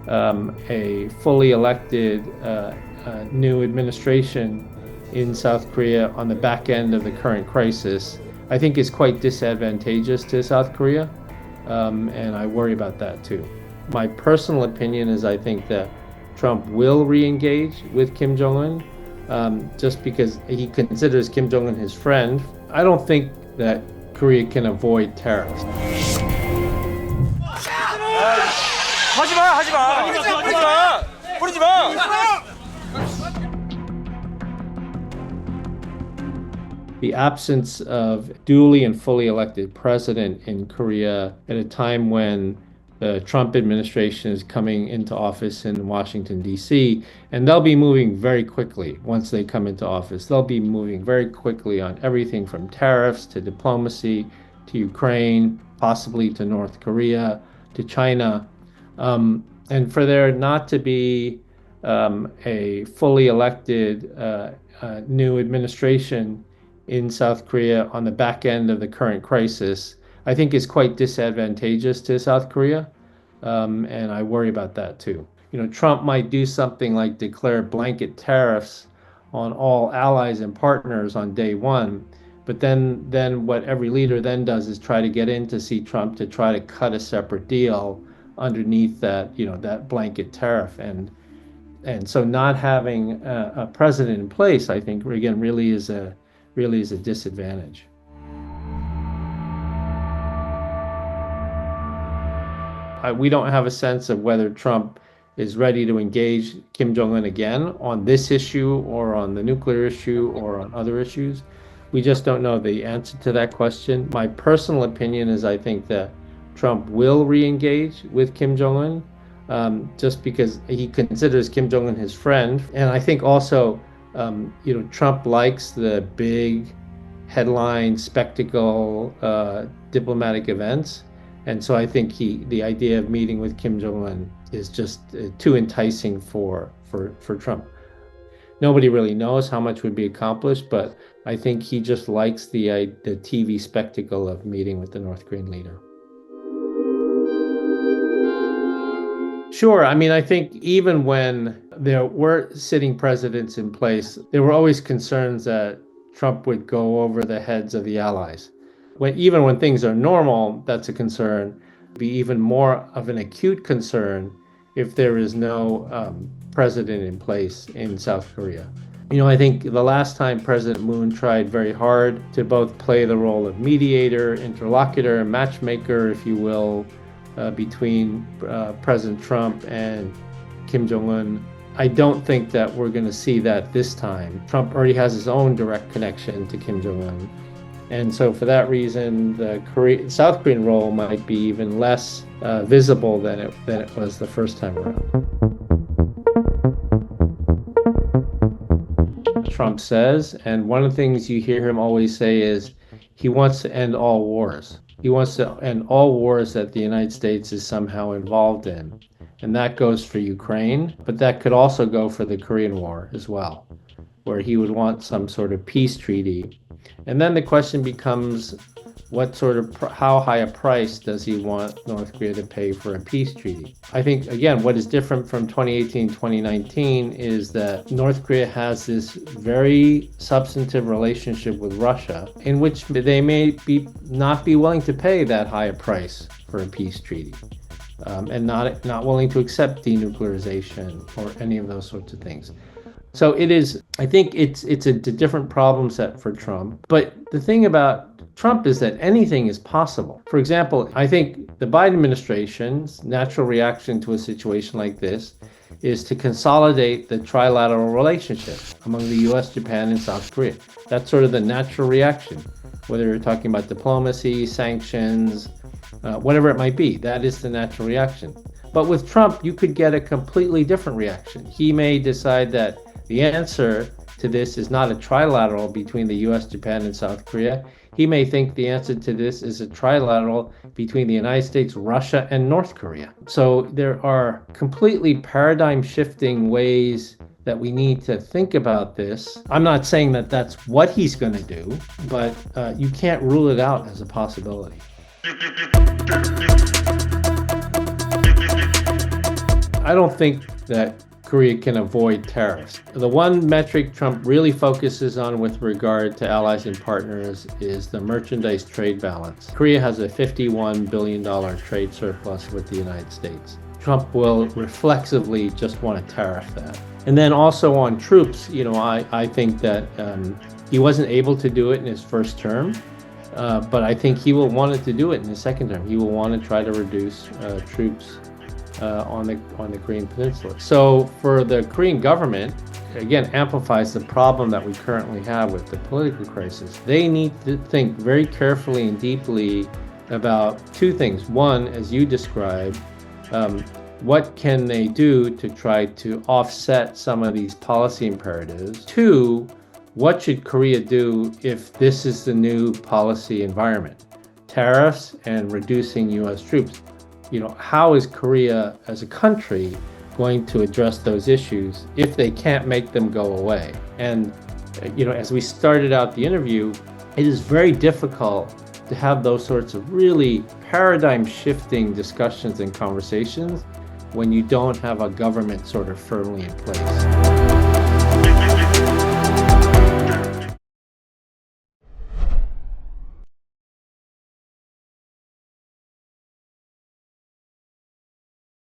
a fully elected new administration in South Korea on the back end of the current crisis, I think is quite disadvantageous to South Korea, and I worry about that too. My personal opinion is I think that Trump will re-engage with Kim Jong-un just because he considers Kim Jong-un his friend. I don't think that Korea can avoid tariffs. 뿌리지 마! The absence of duly and fully elected president in Korea at a time when the Trump administration is coming into office in Washington, D.C., and they'll be moving very quickly once they come into office. They'll be moving very quickly on everything from tariffs to diplomacy to Ukraine, possibly to North Korea, to China. And for there not to be a fully elected new administration in South Korea on the back end of the current crisis, I think is quite disadvantageous to South Korea, and I worry about that too. Trump might do something like declare blanket tariffs on all allies and partners on day one, but then what every leader then does is try to get in to see Trump to try to cut a separate deal underneath that, that blanket tariff, and so not having a president in place, I think again really is a disadvantage. We don't have a sense of whether Trump is ready to engage Kim Jong-un again on this issue or on the nuclear issue or on other issues. We just don't know the answer to that question. My personal opinion is I think that Trump will re-engage with Kim Jong-un just because he considers Kim Jong-un his friend. And I think also, Trump likes the big headline, spectacle, diplomatic events. And so I think the idea of meeting with Kim Jong-un is just too enticing for Trump. Nobody really knows how much would be accomplished, but I think he just likes the TV spectacle of meeting with the North Korean leader. Sure. I mean, I think even when there were sitting presidents in place, there were always concerns that Trump would go over the heads of the allies. Even when things are normal, that's a concern. It'd be even more of an acute concern if there is no president in place in South Korea. I think the last time President Moon tried very hard to both play the role of mediator, interlocutor, matchmaker, if you will, between President Trump and Kim Jong-un. I don't think that we're going to see that this time. Trump already has his own direct connection to Kim Jong-un. And so for that reason, the South Korean role might be even less visible than it was the first time around. Trump says, and one of the things you hear him always say is he wants to end all wars. He wants to end all wars that the United States is somehow involved in. And that goes for Ukraine, but that could also go for the Korean War as well, where he would want some sort of peace treaty. And then the question becomes, how high a price does he want North Korea to pay for a peace treaty? I think, again, what is different from 2018, 2019 is that North Korea has this very substantive relationship with Russia in which they may not be willing to pay that high a price for a peace treaty. And not willing to accept denuclearization or any of those sorts of things. So I think it's a different problem set for Trump. But the thing about Trump is that anything is possible. For example, I think the Biden administration's natural reaction to a situation like this is to consolidate the trilateral relationship among the US, Japan, and South Korea. That's sort of the natural reaction, whether you're talking about diplomacy, sanctions, whatever it might be. That is the natural reaction. But with Trump, you could get a completely different reaction. He may decide that the answer to this is not a trilateral between the US, Japan, and South Korea. He may think the answer to this is a trilateral between the United States, Russia, and North Korea. So there are completely paradigm-shifting ways that we need to think about this. I'm not saying that that's what he's going to do, but you can't rule it out as a possibility. I don't think that Korea can avoid tariffs. The one metric Trump really focuses on with regard to allies and partners is the merchandise trade balance. Korea has a $51 billion trade surplus with the United States. Trump will reflexively just want to tariff that. And then also on troops, I think that he wasn't able to do it in his first term, but I think he will want to do it in his second term. He will want to try to reduce troops on the Korean Peninsula. So for the Korean government, again, amplifies the problem that we currently have with the political crisis. They need to think very carefully and deeply about two things. One, as you described, what can they do to try to offset some of these policy imperatives? Two, what should Korea do if this is the new policy environment? Tariffs and reducing U.S. troops. How is Korea as a country going to address those issues if they can't make them go away? And, as we started out the interview, it is very difficult to have those sorts of really paradigm shifting discussions and conversations when you don't have a government sort of firmly in place.